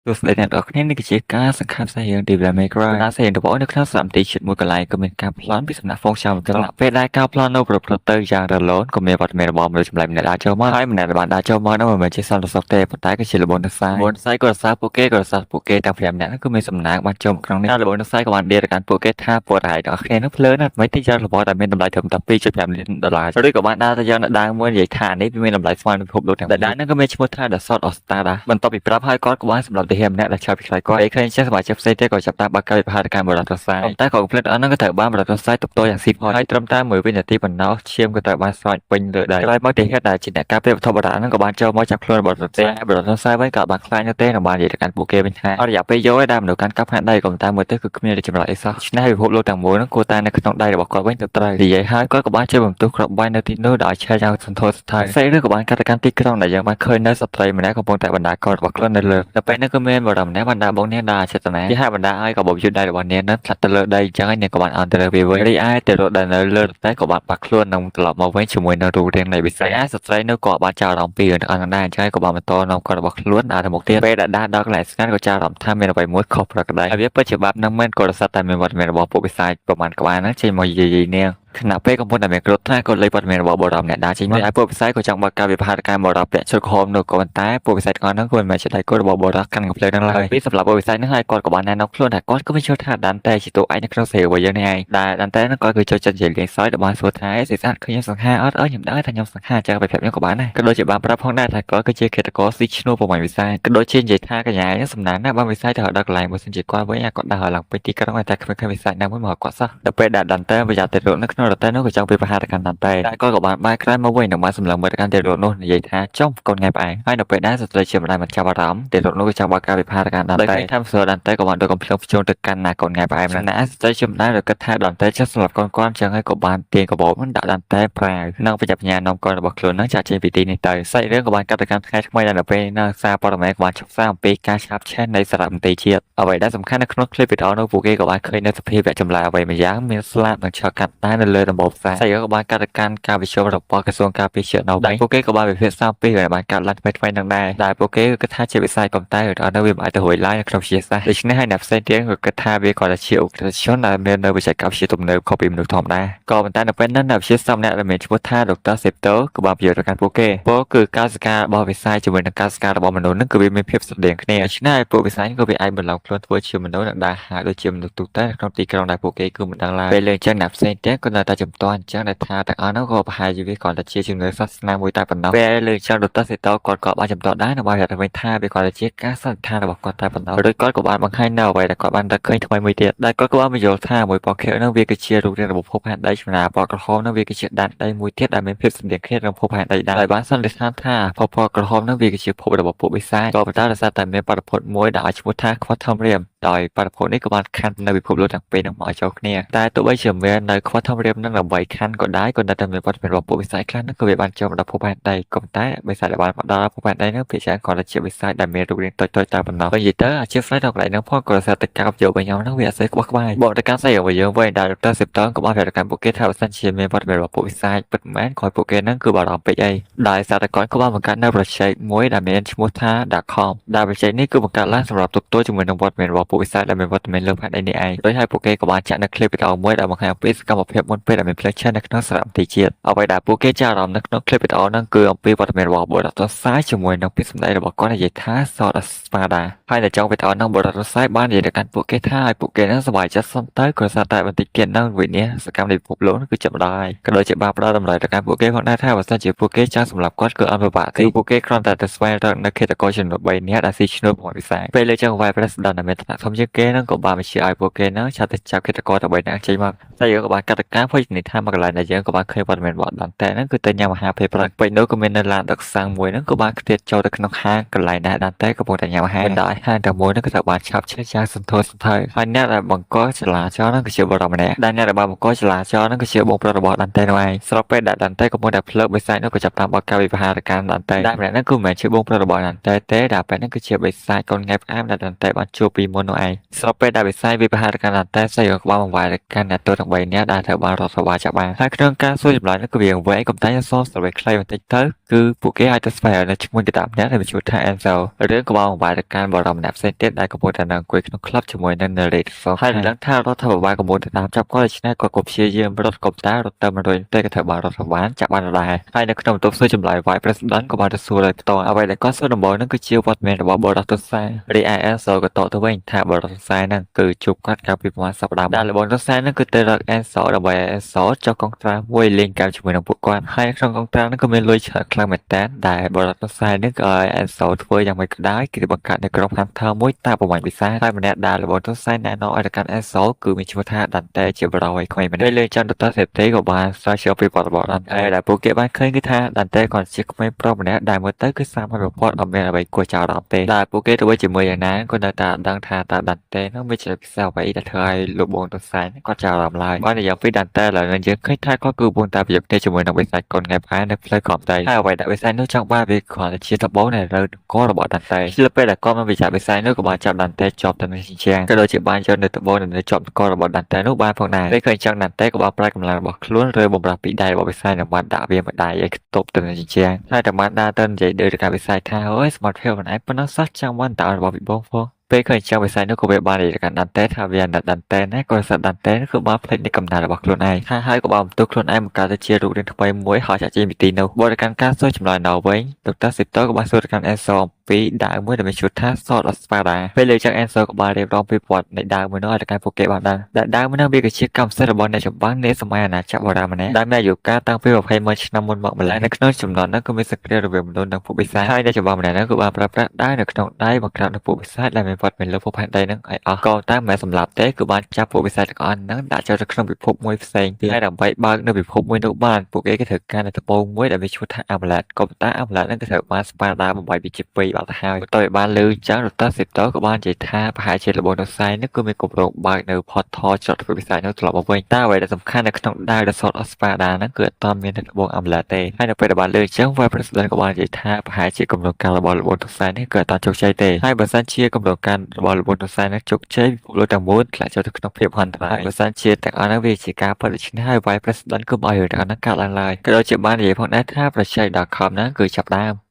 ទស្សនៈអ្នកនរគ្នានេះគឺជាការសង្ខេបសារៀង Devil May Cry បណ្ដាសារៀងរបស់នៅក្នុងសារមន្ទីរជាតិមួយកន្លែងក៏មានការប្លន់ពីសំណាក់ហ្វូងឆាមត្រឡប់ពេលដែលការប្លន់នៅប្រព្រឹត្តទៅយ៉ាងរលូនក៏មានវត្តមានរបស់មនុស្សចម្លែកម្នាក់ដើរចូលមកហើយម្នាក់ដែលបានដើរចូលមកនោះមិនមែនជាសន្តិសុខទេប៉ុន្តែគឺជាលបននសាយលបននសាយក៏រសារពួកគេទាំង5នាក់នោះគឺមានសំណាងបានចូលមកក្នុងនេះហើយលបននសាយក៏បានដេរទៅកាន់ពួកគេថាពួករ៉ៃទាំងអស់គ្នានោះភ្លើណាស់មិនទីយ៉ាងរបស់ដែលមានតម្លៃត្រឹមតែ $2.5 លានឬក៏បានដើរទៅយ៉ាងដើរមួយនិយាយថានេះវាមានតម្លៃស្មើនឹងពិភពលោកទាំងដែលហ្នឹងក៏មានឈ្មោះថា The Sword of Star ដែរបន្ទាប់ពីប្រាប់ហើយគាត់ក៏បានសម្រាប់ទាហានម្នាក់ដែលឆាប់ពីខ្លាចគាត់ឯឃើញចេះសមាជិកផ្សេងទៀតក៏ចាប់តាមបើកការវិភាគការបរិយាកាសតែក៏គំភ្លេចអស់ហ្នឹងក៏ត្រូវបានបរិយាកាសទប់ទល់យ៉ាងស៊ីផុតហើយត្រឹមតែ1វិនាទីប៉ុណ្ណោះឈាមក៏ត្រូវបានស្រោចពេញលើដែរក្រោយមកទាហានដែលជាអ្នកការពារវត្ថុបុរាណហ្នឹងក៏បានចូលមកចាប់ខ្លួនបរិយាកាសវិញក៏បានខ្លាចនៅទេនឹងបាននិយាយទៅកាន់ពួកគេវិញថាអត់រយៈពេលយូរហើយដែលមនុស្សកាន់កាប់ផែនដីក៏តាមមើលទៅគឺគ្មានចម្លើយអីសោះឆ្នេះពិភពលោកទាំងមូលហ្នឹងគួរតែនៅក្នុងដៃរបស់គាត់វិញទៅត្រូវនិយាយហើយគាត់ក៏បានជួយបន្ទោសគ្រាប់បាញ់នៅទីនោះដោយឆេះយ៉ាងសន្ធោសន្ធៅផ្សេងឬក៏បានកាត់ទៅកាន់ទីក្រុងដែលយើងបានឃើញនៅស្ត្រីម្នាក់កំពុងតែបណ្ដាកលរបស់ខ្លួននៅលើតែពេលនេះក៏មានបរិយាម្នាក់បណ្ដាបងនាងដែលចេតនាជាហេតុបណ្ដាឲ្យក៏បបយុទ្ធដៃរបស់នាងនឹងផ្លាត់ទៅលើដីអញ្ចឹងហើយនាងក៏បានអន់ទៅលើវាវិញរីឯទៅរត់ដែលនៅលើតែក៏បានបាក់ខ្លួននឹងត្រឡប់មកវិញជាមួយនៅរូបរាងនៃវិស័យស្ត្រីនោះក៏បានចោលអារម្មណ៍ពីរឿងទាំងអស់ហ្នឹងដែរអញ្ចឹងក៏បានបន្តនាំគាត់របស់ខ្លួនដើរទៅមុខទៀតពេលដែលដើរដល់កន្លែងស្ងាត់ក៏ចោលអារម្មណ៍ថាមានអ្វីមួយខុសប្រក្រតីហើយវាពិតជាបាបនឹងមិនក៏រស័ព្ទតែមានវត្តមានរបស់ពួកវិស័យប្រមាណក្បាលហ្នឹងចេញមកយាយនាងខណៈពេលកំពុងតែមានគ្រោះថ្នាក់ក៏លេបវត្តមានរបស់បរិបម្នាក់ដើរចេញមកហើយពួកវិស័យក៏ចង់បើកការវិភាគការបរិបពាក់ជ្រុកហមនោះក៏ប៉ុន្តែពួកវិស័យទាំងអស់ហ្នឹងក៏មិនមែនជាដៃគូរបស់បរិបកាន់កំភ្លើងហ្នឹងឡើយពីសម្រាប់ពួកវិស័យហ្នឹងហើយគាត់ក៏បានណែនាំខ្លួនថាគាត់ក៏មិនជឿថាដានតែជាតួឯកនៅក្នុងសេរីរបស់យើងនេះឯងដែលដានតែហ្នឹងគាត់គឺចូលចិត្តនិយាយលេងសើចដល់បានសួរថាសិស្សាឃើញខ្ញុំសង្ហាអត់ខ្ញុំដឹងថាខ្ញុំសង្ហាចាទៅប្រាប់ខ្ញុំក៏បានដែរក៏ដូចជាបានប្រាប់ផងដែរថាគាត់គឺជាឃាតករស៊ីឈ្នួលប្រមាញ់វិស័យក៏ដូចជានិយាយថាកញ្ញាហ្នឹងសំណាងណាស់បានវិស័យទៅដល់កន្លែងមួយសិនជាគាត់វិញគាត់ដើរឡើងពេញទីក្រុងតែគ្មានវិស័យណាមួយមកគាត់សោះដល់ពេលដែលដានតែប្រយ័ត្នទៅរកនៅក្នុងរតែនោះក៏ចង់ពីប្រហារទៅកាន់ដានតែគាត់ក៏បានបែរក្រោយមកវិញនឹងបានសម្លឹងមើលទៅកាន់ទីរត់នោះនិយាយថាចុំកូនថ្ងៃផ្អែកហើយនៅពេលដែលស្ត្រីជាម្ដាយមិនចាប់អារម្មណ៍ទីរត់នោះក៏ចង់បើកការវិភាគទៅកាន់ដានតែថាសួរដានតែក៏បានដូចកំភ្លើងភ្ជូនទៅកាន់ណាកូនថ្ងៃផ្អែកម្នាក់ស្ត្រីជាម្ដាយក៏គិតថាដានតែចេះសម្រាប់កូនគាត់ចឹងហើយក៏បានទាញកបោមិនដាក់ដានតែប្រាវនិងបញ្ញាបញ្ញានាំកូនរបស់ខ្លួននឹងចាក់ចេញពីទីនេះទៅសាច់រឿងក៏បានកាត់ទៅកាន់ថ្ងៃថ្មីដែលនៅពេលនៅសារព័ត៌មានក៏បានចុះផ្សាយអំពីការឆាបឆេះនៃសារមន្ទីរជាតិអ្វីដែលសំខាន់នៅក្នុងคลิปវីដេអូនោះពួកគេក៏បានឃើញនៅសភាពចម្លែកអ្វីមួយយ៉ាងមានស្លាបនិងឆក់កាត់តែនៅលើដំបូលផ្សាយសាច់រឿងក៏បានកាត់ទៅកាន់ការវិជុំរបស់ក្រសួងការពារជាតិនៅវិញពួកគេក៏បានវិភាគសាពីរឿងបានកាត់ឡើងថ្មីនឹងដែរដែលពួកគេគិតថាជាវិស័យកំតែឬនៅវាមិនអាចទៅរួចឡើយនៅក្នុងវិទ្យាសាស្ត្រដូច្នេះហើយអ្នកផ្សេងទៀតក៏គិតថាវាក៏ជាឧក្រិដ្ឋជនដែលមាននៅបច្ចេកវិទ្យាទំនើបខុសពីមនុស្សធម្មតាក៏ប៉ុន្តែនៅពេលนั้นអ្នកវិទ្យាសាស្ត្រម្នាក់ដែលមានឈ្មោះថា Dr. Septo ក៏បានប្រយោជន៍ទៅកាន់ពួកគេពោលគឺការសិក្សារបស់វិស័យជាមួយនឹងការសិក្សារបស់មនុស្សនឹងគឺវាមានភាពស្រដៀងគ្នាដូច្នេះពួកវិស័យក៏វាអាចបន្លំខ្លួនធ្វើជាមនុស្សដែលដើរហាដូចជាមនុស្សទូទៅនៅក្នុងទីក្រុងដែលពួកគេគឺមិនដឹងឡើយពេលលើអញ្ចឹងអ្នកផ្សេងទៀតក៏នៅតែចំទាស់អញ្ចឹងដែលថាទាំងអស់នោះក៏ប្រហែលជាវាគ្រាន់តែជាជំនឿសាសនាមួយតែប៉ុណ្ណោះពេលលើអញ្ចឹង Dr. Septo គាត់ក៏បានចំទាស់ដែរនៅបាយរដ្ឋវិញថាវាគ្រាន់តែជាការសន្និដ្ឋានរបស់គាត់តែប៉ុណ្ណោះឬគាត់ក៏បានបង្ហាញនៅអ្វីដែលគាត់បានរកឃើញថ្មីមួយទៀតដែលគាត់ក៏បានបញ្យល់ថាមួយពណ៌ខៀវនោះវាគឺជារូបរាងរបស់ភពផែនដីចំណាពណ៌ក្រហមនោះវាគឺជាដែនដីមួយទៀតដែលមានភាពស្រដៀងគ្នានឹងភពផែនដីដែរហើយបានសន្និដ្ឋានថាភពពណ៌ក្រហមនោះវាគឺជាភពរបស់ពួកវិស័យក៏ប៉ុន្តែដោយសារតែមានបាតុភូតមួយដែលឲ្យឈ្មោះថា Quantum Realm ដោយបាតុភូតនេះក៏បានខណ្ឌនៅពិភពលោកទាំងពីរនឹងមកចូលគ្នាតែទោះបីជាមាននៅ Quantum Realm នឹង8ខណ្ឌក៏ដោយក៏នៅតែមានបាតុភូតរបស់ពួកវិស័យខ្លះនោះក៏វាបានចូលមកដល់ភពផែនដីក៏ប៉ុន្តែវិស័យដែលបានមកដល់ភពផែនដីនោះភាគច្រើនគ្រាន់តែជាវិស័យដែលមានរូបរាងតូចៗតែប៉ុណ្ណោះនិយាយទៅអាជីពផ្នែកដល់កន្លែងនោះផងក៏សារទៅកាប់យកវិញនោះវាអត់ស្អីក្បោះក្បាយបកទៅកាន់ស្អីរបស់យើងវិញដែល Dr. Septon ក៏បានប្រាប់ទៅកាន់ពួកគេថាបើសិនជាមានបាតុភូតរបស់ពួកវិស័យពិតមែនក៏ពួកគេនឹងគឺបារម្ភពេកអីដោយសារតែគាត់ក៏បានបង្កើតនៅ project មួយដែលមានឈ្មោះថា Darkcom ដែល project នេះគឺបង្កើតឡើងសម្រាប់ទប់ទល់ជាមួយនឹងវត្តមានរបស់ពួកវិស័យដែលមានវត្តមានលើផែនដីនេះឯងដោយហើយពួកគេក៏បានចាក់នៅ clip វីដេអូមួយដែលបង្ហាញអំពីសកម្មភាពមុនពេលដែលមានផ្លេចឆេះនៅក្នុងសារមន្ទីរជាតិអ្វីដែលពួកគេចាប់អារម្មណ៍នៅក្នុង clip វីដេអូហ្នឹងគឺអំពីវត្តមានរបស់បុរសទសាយជាមួយនឹងពាក្យសម្ដីរបស់គាត់និយាយថា Sword of Spada ហើយនៅtrongវីដេអូហ្នឹងបុរសទសាយបាននិយាយទៅកាន់ពួកគេថាឲ្យពួកគេនឹងសប្បាយចិត្តសុំទៅគ្រាន់តែបន្តិចទៀតហ្នឹងវិញ្ញាណសកម្មនៃពិភពលោកគឺចាប់ដែរក៏ដូចជាបានផ្ដល់តម្លៃទៅកាន់ពួកគេផងដែរថាបើសិនជាពួកគេចង់សម្រាប់គាត់គឺអត់ពិបាកទេពួកគេគ្រាន់តែទៅស្វែងរកនៅឃាតករចំនួន3នាក់ដែលស៊ីឈ្នួលប្រវត្តិសាស្ត្រពេលលើចឹង Vice President ដែលមានឋានៈធំជាងគេនឹងក៏បានបញ្ជាឲ្យពួកគេនឹងឆាប់ទៅចាប់ឃាតករទៅ3នាក់ចេញមកតែយើងក៏បានកាត់តការភ័យនិថាមកកន្លែងដែលយើងក៏បានឃើញព័ត៌មានរបស់ដានតែហ្នឹងគឺទៅញ៉ាំអាហារពេលព្រឹកពេញនោះក៏មាននៅឡានដឹកសាំងមួយហ្នឹងក៏បានខ្ទាតចូលទៅក្នុងហាងកន្លែងដែលដានតែកំពុងតែញ៉ាំអាហារដោយហាងតែមួយហ្នឹងក៏ត្រូវបានឆាប់ឈឺយ៉ាងសន្ធោសន្ធៅហើយអ្នកដែលបង្កចលាចលហ្នឹងគឺជាបរិបម្នាក់ដែលអ្នកដែលបានបង្កចលាចលហ្នឹងគឺជាបងប្រុសរបស់ដានតែនោះឯងស្របពេលដែលដានតែកំពុងតែភ្លើបបិសាចនោះក៏ចាប់តាមបកការវិភាគការដានតែដែលម្នាក់ហ្នឹងគឺមិនមែនជាបងប្រុសរបស់ដានតែទេដែលពេលហ្នឹងគឺជាបិសាចកូនង៉ែផ្អាមដែលដានតែបានជួបពីមុននោះឯងស្របពេលដែលបិសាចវិភាគការដានតែស្អីក៏បានបង្វែរទៅកាន់អ្នកទោសទាំង3នាក់ដែលត្រូវបានរដ្ឋាភិបាលចាប់បានហើយក្នុងការសួរចម្លើយនោះគឺវាវែងកំតែសសស្រួយខ្លីបន្តិចទៅ គឺពួកគេអាចទៅស្វែងរកនៅឈ្មោះដេតាម្នាក់ដែលមានឈ្មោះថា Ansel ឬក៏បានបង្វែរទៅកាន់បរិបទម្នាក់ផ្សេងទៀតដែលកំពុងតែនៅអង្គុយក្នុងក្លឹបជាមួយនឹង narrator ហើយដឹងថារដ្ឋាភិបាលកំពុងតែតាមចាប់គាត់ដូច្នេះគាត់ក៏ព្យាយាមរត់កុំតារត់ទៅមិនរួចទេក៏ត្រូវបានរដ្ឋាភិបាលចាប់បានដែរហើយនៅក្នុងបន្ទប់សួរចម្លើយ Vice President ក៏បានទៅសួរដោយផ្ទាល់អ្វីដែលគាត់សួរដំបូងហ្នឹងគឺជាវត្តមានរបស់បរិសុទ្ធសារីឯ Ansel ក៏តបទៅវិញថាបរិសុទ្ធសាហ្នឹងគឺជួបគាត់កាលពីប្រហែលសប្តាហ៍ដែលបរិសុទ្ធសាហ្នឹងគឺទៅរក Ansel ដើម្បីឲ្យ Ansel ចុះកងត្រាមួយលេងកាមជាមួយនឹងពួកគាត់ហើយក្នុងកងត្រាហ្នឹងក៏មានលុយច្រើនខ្លាំងមែនតើដែលបរិសុទ្ធសាហ្នឹងក៏ឲ្យ Ansel ធ្វើយ៉ាងម៉េចក៏ដោយគឺបង្កើតនៅក្រុម Hunter មួយតាប្រមាញ់ពិសាហើយម្នាក់ដែលបរិសុទ្ធសាណែនាំឲ្យទៅកាន់ Ansel គឺមានឈ្មោះថា Dante ជាបរិយាក្មេងម្នាក់លើចន្ទតសេដ្ឋីក៏បានស្រាវជ្រាវពីបរិបទហ្នឹងហើយដែលពួកគេបានឃើញគឺថា Dante គាត់ជាក្មេងប្រុសម្នាក់ដែលមើលទៅគឺសាមញ្ញបំផុតអត់មានអ្វីគួរចាប់អារម្មណ៍ទេដែលពួកគេទៅវិញជាមួយយ៉ាងណាក៏នៅតែដឹងថាតើ Dante នោះមានចំណុចពិសេសអ្វីដែលធ្វើឲ្យលោកបងទសាញគាត់ចាប់អារម្មណ៍ឡើយបាននិយាយពី Dante ឡើយយើងឃើញថាគាត់គឺបងតាប្រយុទ្ធគ្នាជាមួយនឹងបិសាចកូនថ្ងៃផ្កាយនៅផ្លូវក្រំដីហើយអ្វីដែលបិសាចនោះចង់បានវាគ្រាន់តែជាដំបូងនៃរើនករបស់ Dante លើពេលដែលគាត់បានវិចារបិសាចនោះក៏បានចាប់ Dante ជាប់ទៅនឹងជញ្ជាំងក៏ដូចជាបានយកនៅដំបូងនៅជាប់ករបស់ Dante នោះបានផងដែរពេលឃើញចឹង Dante ក៏បានប្រើកម្លាំងរបស់ខ្លួនឬបំរាស់ពីដៃរបស់បិសាចនិងបានដាក់វាម្ដាយឲ្យខ្ទប់ទៅនឹងជញ្ជាំងហើយតែបានដើរទៅនិយាយដូចការបិសាចថាអើយសមត្ថភាពមិនឯងប៉ុណ្ណឹងសោះចាំបានតើរបស់វិបងផងពេលឃើញចាំបិសាចនោះក៏វាបាននិយាយកាន់ Dante ថាវាអាណិត Dante ណាក៏សត្វ Dante នោះគឺបានផ្លេចនៃកំណើតរបស់ខ្លួនឯងហើយក៏បានបន្ទោសខ្លួនឯងបង្កើតទៅជារូបរាងថ្មីមួយហើយចាក់ចេញពីទីនោះបរិកាន់ការសួរចម្លើយដល់វិញដុកទ័រ Sipto ក៏បានសួរទៅកាន់ Ansel ពីដាវមួយដែលមានឈ្មោះថា Sword of Spada ពេលលើចឹង Ansel ក៏បានរៀបរាប់ពីប្រវត្តិនៃដាវមួយនោះឲ្យទៅកាន់ពួកគេបានដឹងដែលដាវមួយនោះវាគឺជាកម្មសិទ្ធិរបស់អ្នកចម្បាំងនៃសម័យអាណាចក្របុរាណម្នាក់ដែលមានអាយុកាលតាំងពី20,000ឆ្នាំមុនមកម្ល៉េះនៅក្នុងចំណន់នោះក៏មានសង្គ្រាមរវាងមនុស្សនិងពួកបិសាចហើយអ្នកចម្បាំងម្នាក់នោះក៏បានប្រើប្រាស់ដាវនៅក្នុងដៃបង្ក្រាបនឹងពួកបិសាចដែលមានវត្តមានលើភពផែនដីនឹងឲ្យអស់ក៏តែមិនសម្លាប់ទេគឺបានចាប់ពួកបិសាចទាំងអស់ហ្នឹងដាក់ចូលទៅក្នុងពិភពមួយផ្សេងទៀតហើយដើម្បីបើកនៅពិភពមួយនោះបានពួកគេក៏ត្រូវការនៅដំបូងមួយដែលមានឈ្មោះថា Amulet ក៏ប៉ុន្តែ Amulet ហ្នឹងក៏ត្រូវបាន Spada បំបីពីជាពីរបាត់ទៅហើយបន្ទាប់បានលើចឹងរតាសេតក៏បាននិយាយថាប្រហែលជារបស់នោះសាយនេះគឺមានគម្រោងបើកនៅ portal ចតវិស័យនោះត្រឡប់មកវិញតែអ្វីដែលសំខាន់នៅក្នុងដាវដែល Sword of Spada ហ្នឹងគឺអត់ទាន់មាននៅត្បូង Amulet ទេហើយនៅពេលដែលបានលើចឹង Vice President ក៏បាននិយាយថាប្រហែលជាគម្រោងការរបស់របស់នោះសាយនេះគឺអត់ទាន់ជោគជ័យទេហើយបើសិនជាគម្រោងការរបស់របស់នោះសាយនេះជោគជ័យពិភពលោកទាំងមូលធ្លាក់ចូលទៅក្នុងភាពហន្តរាយបើសិនជាទាំងអស់ហ្នឹងវាជាការពិតដូច្នេះហើយ Vice President គឺបើឲ្យរឿងទាំងអស់ហ្នឹងកើតឡើងឡើយក៏ដូចជាបាននិយាយផងដែរថាប្រជាដល់ខំហ្នឹងគឺចាប់ដើម